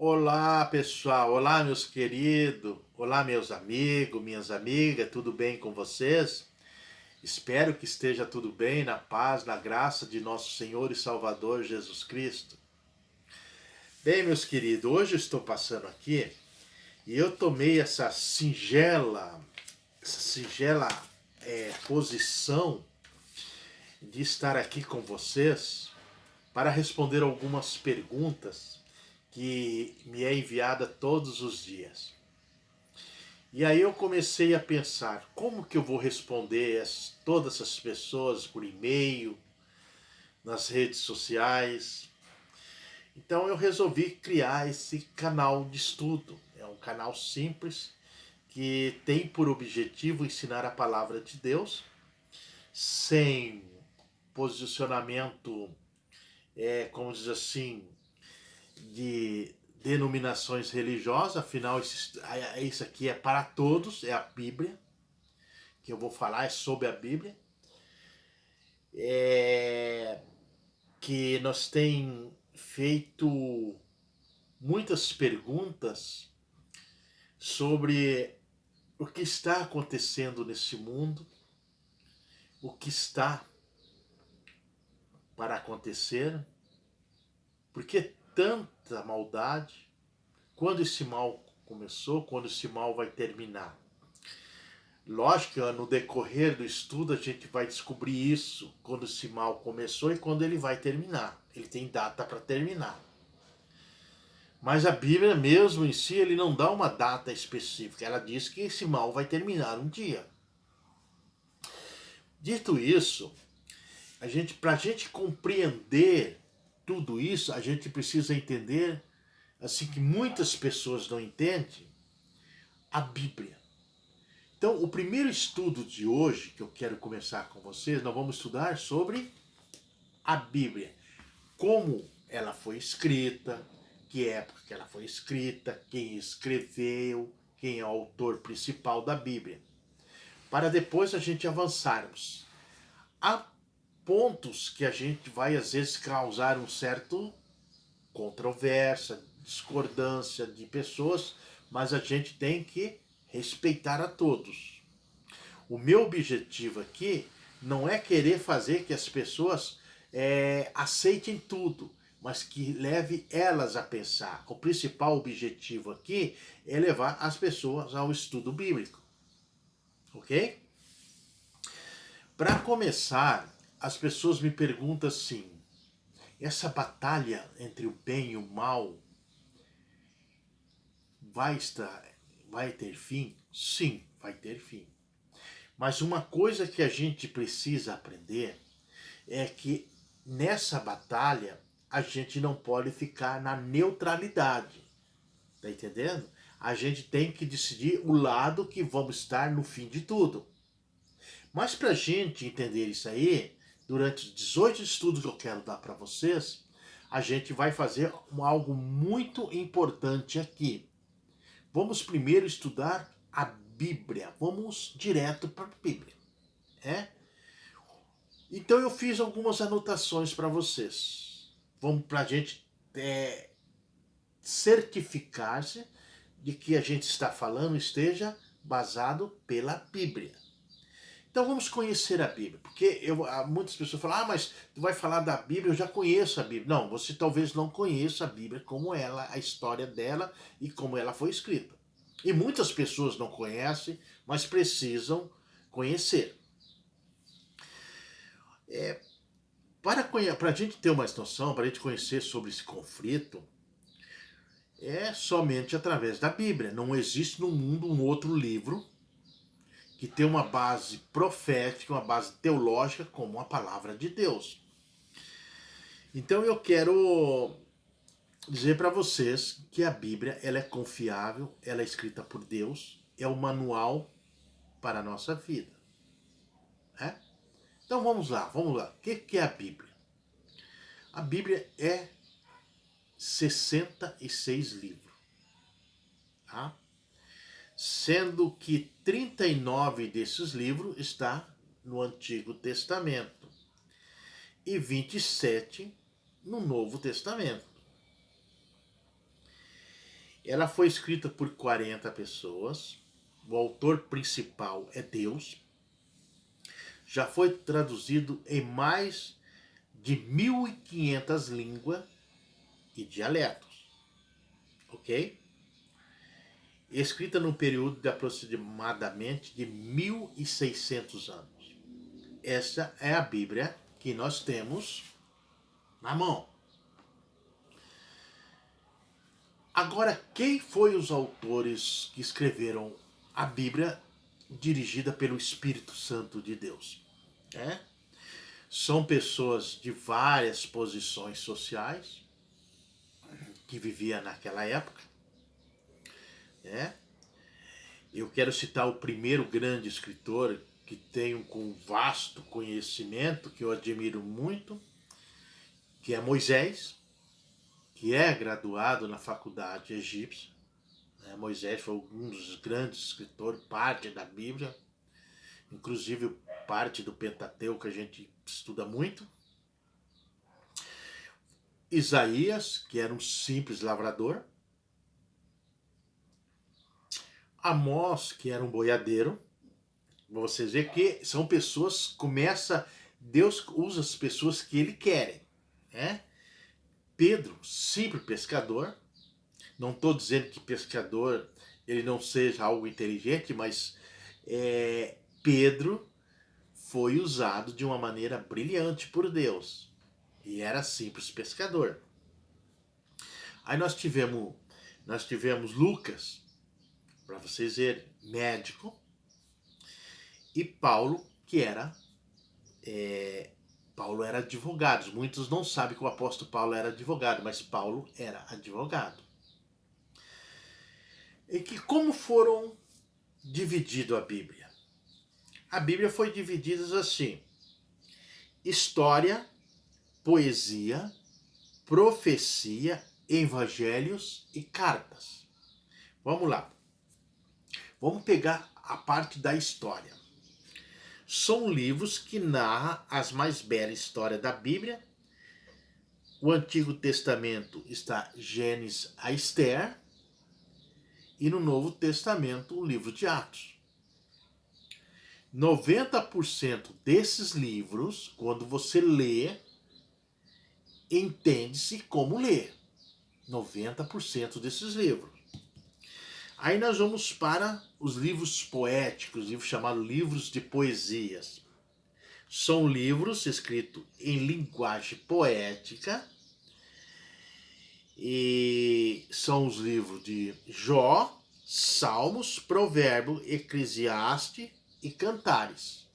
Olá, pessoal. Olá, meus queridos. Olá, meus amigos, minhas amigas. Tudo bem com vocês? Espero que esteja tudo bem, na paz, na graça de nosso Senhor e Salvador Jesus Cristo. Bem, meus queridos, hoje eu estou passando aqui e eu tomei essa singela posição de estar aqui com vocês para responder algumas perguntas que me é enviada todos os dias. E aí eu comecei a pensar, como que eu vou responder todas essas pessoas por e-mail, nas redes sociais? Então eu resolvi criar esse canal de estudo. É um canal simples que tem por objetivo ensinar a palavra de Deus sem posicionamento, como diz assim, de denominações religiosas, afinal isso aqui é para todos, é a Bíblia, que eu vou falar é sobre a Bíblia, é, que nós tem feito muitas perguntas sobre o que está acontecendo nesse mundo, o que está para acontecer, por que tanta maldade, quando esse mal começou, quando esse mal vai terminar. Lógico que no decorrer do estudo a gente vai descobrir isso, quando esse mal começou e quando ele vai terminar. Ele tem data para terminar. Mas a Bíblia mesmo em si, ele não dá uma data específica. Ela diz que esse mal vai terminar um dia. Dito isso, para a gente compreender tudo isso, a gente precisa entender, assim que muitas pessoas não entendem, a Bíblia. Então, o primeiro estudo de hoje, que eu quero começar com vocês, nós vamos estudar sobre a Bíblia. Como ela foi escrita, que época que ela foi escrita, quem escreveu, quem é o autor principal da Bíblia. Para depois a gente avançarmos. Há pontos que a gente vai às vezes causar um certo controvérsia, discordância de pessoas, mas a gente tem que respeitar a todos. O meu objetivo aqui não é querer fazer que as pessoas aceitem tudo, mas que leve elas a pensar. O principal objetivo aqui é levar as pessoas ao estudo bíblico. Ok? Para começar, as pessoas me perguntam assim: essa batalha entre o bem e o mal vai estar, vai ter fim? Sim, vai ter fim. Mas uma coisa que a gente precisa aprender é que nessa batalha a gente não pode ficar na neutralidade. Tá entendendo? A gente tem que decidir o lado que vamos estar no fim de tudo. Mas para a gente entender isso aí, durante os 18 estudos que eu quero dar para vocês, a gente vai fazer algo muito importante aqui. Vamos primeiro estudar a Bíblia. Vamos direto para a Bíblia. É? Então eu fiz algumas anotações para vocês. Vamos para a gente certificar-se de que a gente está falando esteja basado pela Bíblia. Então vamos conhecer a Bíblia, porque muitas pessoas falam, mas tu vai falar da Bíblia, eu já conheço a Bíblia. Não, você talvez não conheça a Bíblia como ela, a história dela e como ela foi escrita. E muitas pessoas não conhecem, mas precisam conhecer. Para a gente ter uma noção, para a gente conhecer sobre esse conflito, é somente através da Bíblia. Não existe no mundo um outro livro que tem uma base profética, uma base teológica como a palavra de Deus. Então eu quero dizer para vocês que a Bíblia ela é confiável, ela é escrita por Deus, é o manual para a nossa vida. Né? Então vamos lá. O que é a Bíblia? A Bíblia é 66 livros. Tá? Sendo que 39 desses livros está no Antigo Testamento e 27 no Novo Testamento. Ela foi escrita por 40 pessoas. O autor principal é Deus. Já foi traduzido em mais de 1.500 línguas e dialetos. Ok? Escrita num período de aproximadamente de 1.600 anos. Essa é a Bíblia que nós temos na mão. Agora, quem foi os autores que escreveram a Bíblia dirigida pelo Espírito Santo de Deus? São pessoas de várias posições sociais que viviam naquela época. Eu quero citar o primeiro grande escritor que tem um vasto conhecimento, que eu admiro muito, que é Moisés, que é graduado na faculdade egípcia. Moisés foi um dos grandes escritores, parte da Bíblia, inclusive parte do Pentateuco que a gente estuda muito. Isaías, que era um simples lavrador. Amós, que era um boiadeiro. Vocês veem que são pessoas, Deus usa as pessoas que ele quer. Pedro, simples pescador. Não estou dizendo que pescador ele não seja algo inteligente, mas Pedro foi usado de uma maneira brilhante por Deus. E era simples pescador. Aí nós tivemos Lucas, para vocês verem, médico, e Paulo, que era advogado. Muitos não sabem que o apóstolo Paulo era advogado, mas Paulo era advogado. E que como foram dividido a Bíblia? A Bíblia foi dividida assim: história, poesia, profecia, evangelhos e cartas. Vamos lá. Vamos pegar a parte da história. São livros que narram as mais belas histórias da Bíblia. O Antigo Testamento está Gênesis a Esther. E no Novo Testamento, o livro de Atos. 90% desses livros, quando você lê, entende-se como ler. 90% desses livros. Aí nós vamos para os livros poéticos, livros chamados livros de poesias. São livros escritos em linguagem poética. E são os livros de Jó, Salmos, Provérbio, Eclesiastes e Cantares.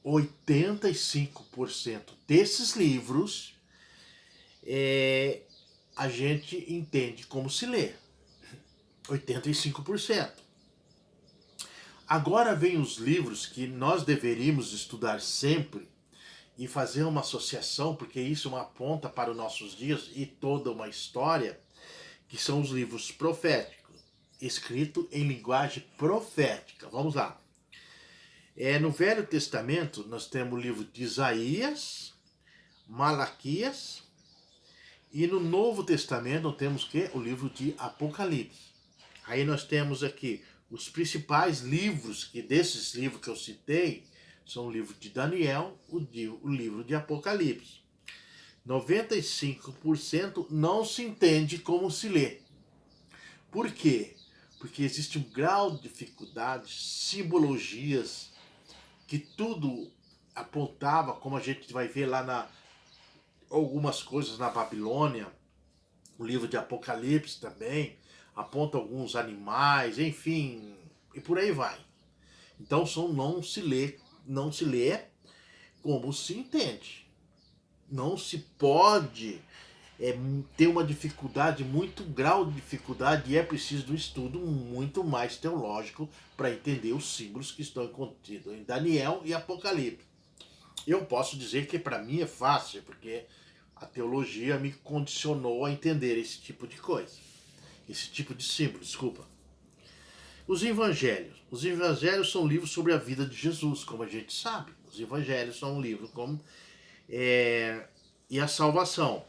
85% desses livros a gente entende como se lê. 85%. Agora vem os livros que nós deveríamos estudar sempre e fazer uma associação, porque isso aponta para os nossos dias e toda uma história, que são os livros proféticos, escritos em linguagem profética. Vamos lá. No Velho Testamento, nós temos o livro de Isaías, Malaquias, e no Novo Testamento nós temos o livro de Apocalipse. Aí nós temos aqui os principais livros, que desses livros que eu citei, são o livro de Daniel, o livro de Apocalipse. 95% não se entende como se lê. Por quê? Porque existe um grau de dificuldade, simbologias, que tudo apontava, como a gente vai ver lá algumas coisas na Babilônia, o livro de Apocalipse também, aponta alguns animais, enfim, e por aí vai. Então não se lê como se entende. Não se pode ter uma dificuldade, muito grau de dificuldade, e é preciso um estudo muito mais teológico para entender os símbolos que estão contidos em Daniel e Apocalipse. Eu posso dizer que para mim é fácil, porque a teologia me condicionou a entender esse tipo de coisa, esse tipo de símbolo, desculpa. Os evangelhos. Os evangelhos são livros sobre a vida de Jesus, como a gente sabe. Os evangelhos são um livro e a salvação.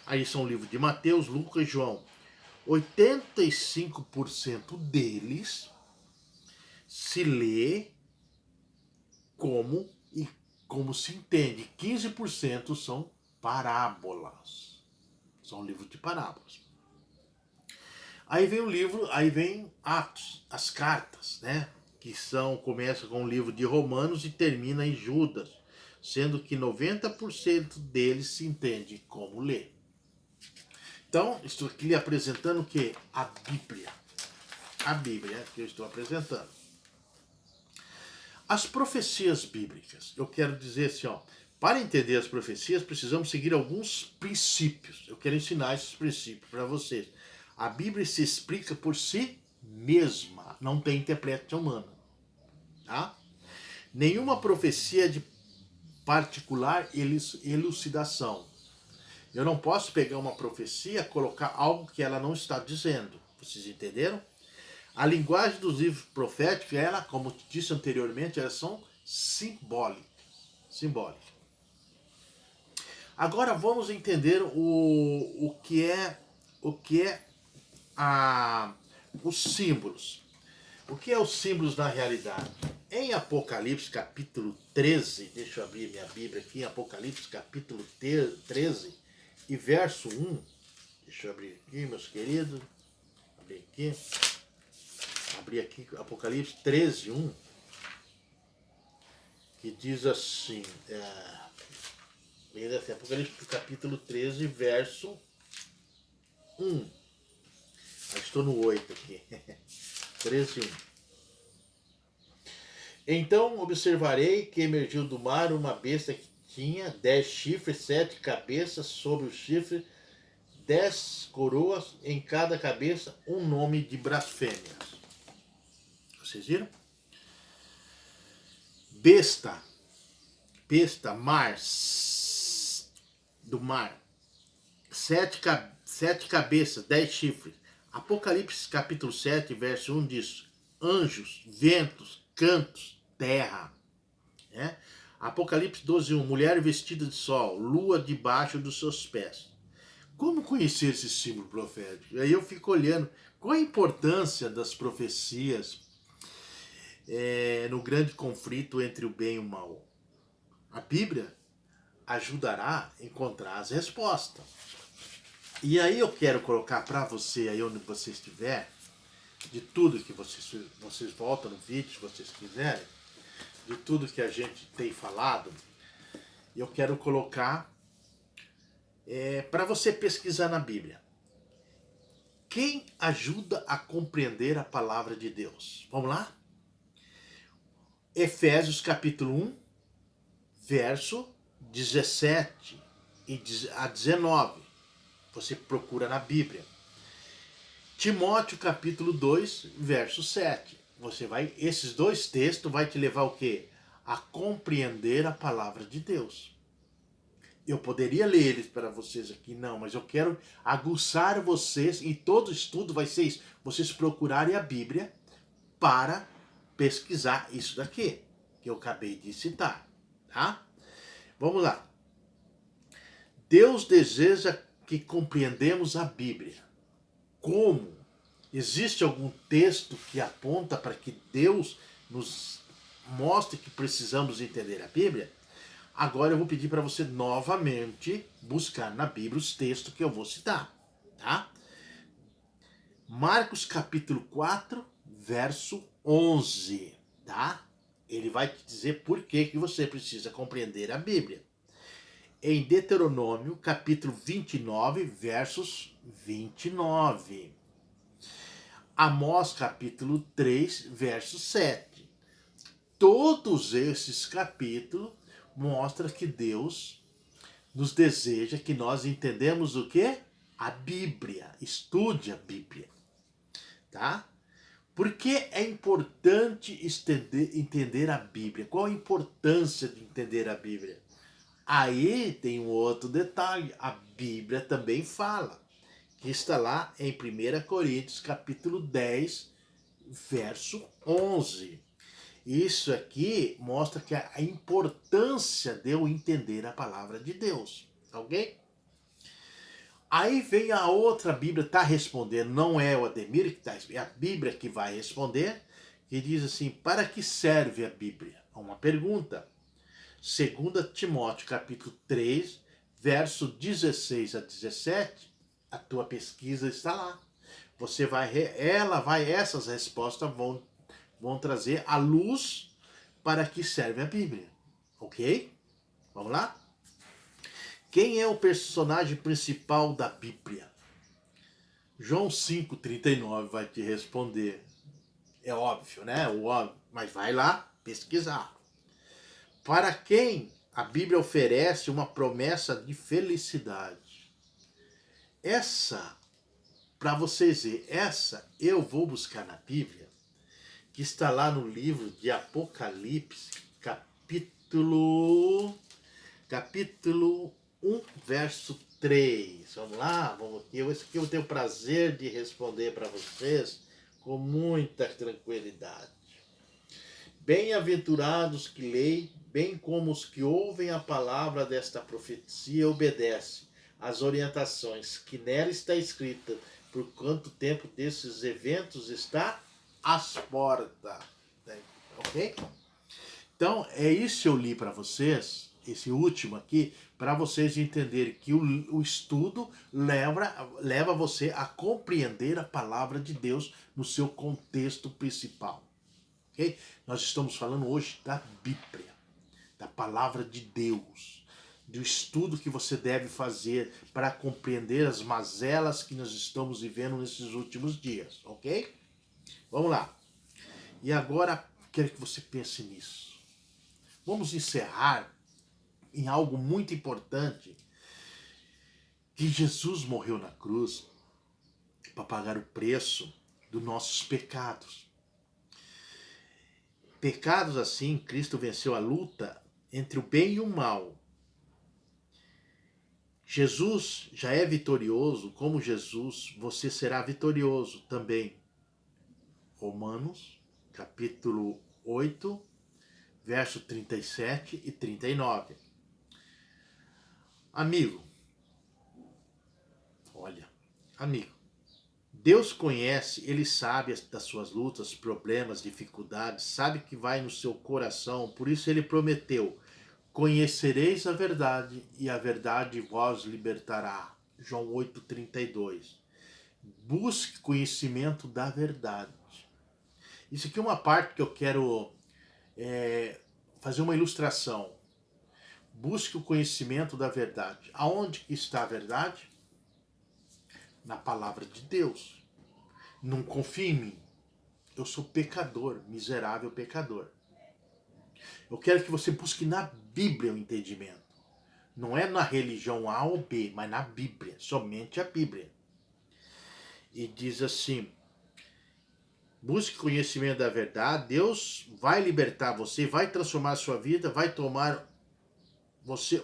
Aí são livros de Mateus, Lucas e João. 85% deles se lê como se entende. 15% são parábolas. São livros de parábolas. Aí vem o livro, aí vem Atos, as cartas, né? Que começa com o livro de Romanos e termina em Judas, sendo que 90% deles se entende como ler. Então, estou aqui lhe apresentando o quê? A Bíblia. A Bíblia que eu estou apresentando. As profecias bíblicas. Eu quero dizer assim, ó, para entender as profecias, precisamos seguir alguns princípios. Eu quero ensinar esses princípios para vocês. A Bíblia se explica por si mesma, não tem interpretação humana. Tá? Nenhuma profecia é de particular elucidação. Eu não posso pegar uma profecia e colocar algo que ela não está dizendo. Vocês entenderam? A linguagem dos livros proféticos, ela, como disse anteriormente, elas são simbólicas. Agora vamos entender o que é os símbolos. O que é os símbolos na realidade? Em Apocalipse capítulo 13, deixa eu abrir minha Bíblia aqui, em Apocalipse capítulo 13 e verso 1, deixa eu abrir aqui, meus queridos, abrir aqui Apocalipse 13, 1, que diz assim, Apocalipse capítulo 13, verso 1, estou no 8 aqui, 13, 1. Então observarei que emergiu do mar uma besta que tinha 10 chifres, 7 cabeças, sobre os chifres 10 coroas, em cada cabeça um nome de blasfêmias. Vocês viram? Besta, mar, do mar, 7 cabeças, 10 chifres. Apocalipse capítulo 7, verso 1 diz: anjos, ventos, cantos, terra. Né? Apocalipse 12, 1, mulher vestida de sol, lua debaixo dos seus pés. Como conhecer esse símbolo profético? Aí eu fico olhando qual a importância das profecias no grande conflito entre o bem e o mal. A Bíblia ajudará a encontrar as respostas. E aí eu quero colocar para você, aí onde você estiver, de tudo que vocês voltam no vídeo, se vocês quiserem, de tudo que a gente tem falado, eu quero colocar para você pesquisar na Bíblia. Quem ajuda a compreender a palavra de Deus? Vamos lá? Efésios capítulo 1, verso 17 a 19. Você procura na Bíblia. Timóteo capítulo 2, verso 7. Esses dois textos vai te levar o quê? A compreender a palavra de Deus. Eu poderia ler eles para vocês aqui, não, mas eu quero aguçar vocês, e todo estudo vai ser isso, vocês procurarem a Bíblia para pesquisar isso daqui, que eu acabei de citar, tá? Vamos lá. Deus deseja que compreendemos a Bíblia. Como? Existe algum texto que aponta para que Deus nos mostre que precisamos entender a Bíblia? Agora eu vou pedir para você novamente buscar na Bíblia os textos que eu vou citar, tá? Marcos capítulo 4, verso 11, tá? Ele vai te dizer por que você precisa compreender a Bíblia. Em Deuteronômio capítulo 29, versos 29. Amós capítulo 3, verso 7. Todos esses capítulos mostram que Deus nos deseja que nós entendamos o quê? A Bíblia. Estude a Bíblia. Tá? Por que é importante entender a Bíblia? Qual a importância de entender a Bíblia? Aí tem um outro detalhe. A Bíblia também fala. Que está lá em 1 Coríntios capítulo 10, verso 11. Isso aqui mostra que a importância de eu entender a palavra de Deus. Ok? Aí vem a outra Bíblia, está respondendo, não é o Ademir que está respondendo, é a Bíblia que vai responder, que diz assim, para que serve a Bíblia? Uma pergunta. 2 Timóteo capítulo 3, verso 16 a 17, a tua pesquisa está lá. Você vai, essas respostas vão trazer a luz para que serve a Bíblia. Ok? Vamos lá? Quem é o personagem principal da Bíblia? João 5,39 vai te responder. É óbvio, né? O óbvio. Mas vai lá pesquisar. Para quem a Bíblia oferece uma promessa de felicidade. Essa, para vocês verem, essa eu vou buscar na Bíblia, que está lá no livro de Apocalipse, capítulo 1, verso 3. Vamos lá? Vamos aqui. Esse aqui eu tenho o prazer de responder para vocês com muita tranquilidade. Bem-aventurados que leem, bem como os que ouvem a palavra desta profecia e obedecem às orientações que nela está escrita, por quanto tempo desses eventos está às portas. Ok? Então, é isso que eu li para vocês, esse último aqui, para vocês entenderem que o estudo leva você a compreender a palavra de Deus no seu contexto principal. Okay? Nós estamos falando hoje da Bíblia, da palavra de Deus, do estudo que você deve fazer para compreender as mazelas que nós estamos vivendo nesses últimos dias, ok? Vamos lá. E agora, quero que você pense nisso. Vamos encerrar em algo muito importante, que Jesus morreu na cruz para pagar o preço dos nossos pecados. Pecados assim, Cristo venceu a luta entre o bem e o mal. Jesus já é vitorioso, como Jesus, você será vitorioso também. Romanos, capítulo 8, verso 37 e 39. Amigo, olha, amigo, Deus conhece, Ele sabe das suas lutas, problemas, dificuldades, sabe que vai no seu coração, por isso Ele prometeu, conhecereis a verdade e a verdade vos libertará. João 8,32. Busque conhecimento da verdade. Isso aqui é uma parte que eu quero fazer uma ilustração. Busque o conhecimento da verdade. Aonde está a verdade? Na palavra de Deus. Não confie em mim. Eu sou pecador, miserável pecador. Eu quero que você busque na Bíblia o entendimento. Não é na religião A ou B, mas na Bíblia, somente a Bíblia. E diz assim, busque conhecimento da verdade, Deus vai libertar você, vai transformar a sua vida, vai tomar você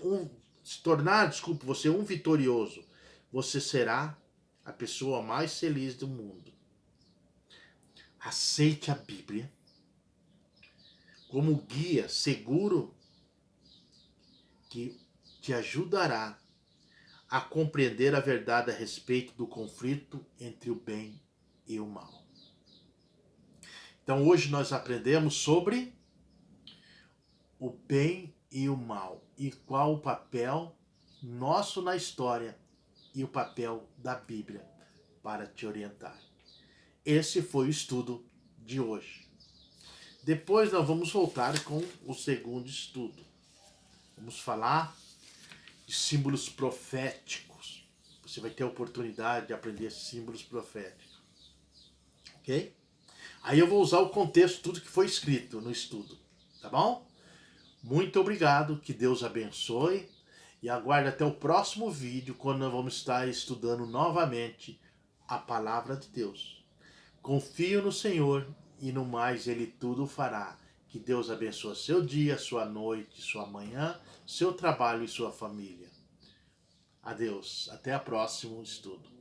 você um vitorioso. Você será a pessoa mais feliz do mundo. Aceite a Bíblia como guia seguro que te ajudará a compreender a verdade a respeito do conflito entre o bem e o mal. Então hoje nós aprendemos sobre o bem e o mal e qual o papel nosso na história e o papel da Bíblia para te orientar. Esse foi o estudo de hoje. Depois nós vamos voltar com o segundo estudo. Vamos falar de símbolos proféticos. Você vai ter a oportunidade de aprender símbolos proféticos. Ok? Aí eu vou usar o contexto, tudo que foi escrito no estudo. Tá bom? Muito obrigado, que Deus abençoe. E aguarde até o próximo vídeo, quando nós vamos estar estudando novamente a palavra de Deus. Confio no Senhor e no mais Ele tudo fará. Que Deus abençoe seu dia, sua noite, sua manhã, seu trabalho e sua família. Adeus. Até o próximo estudo.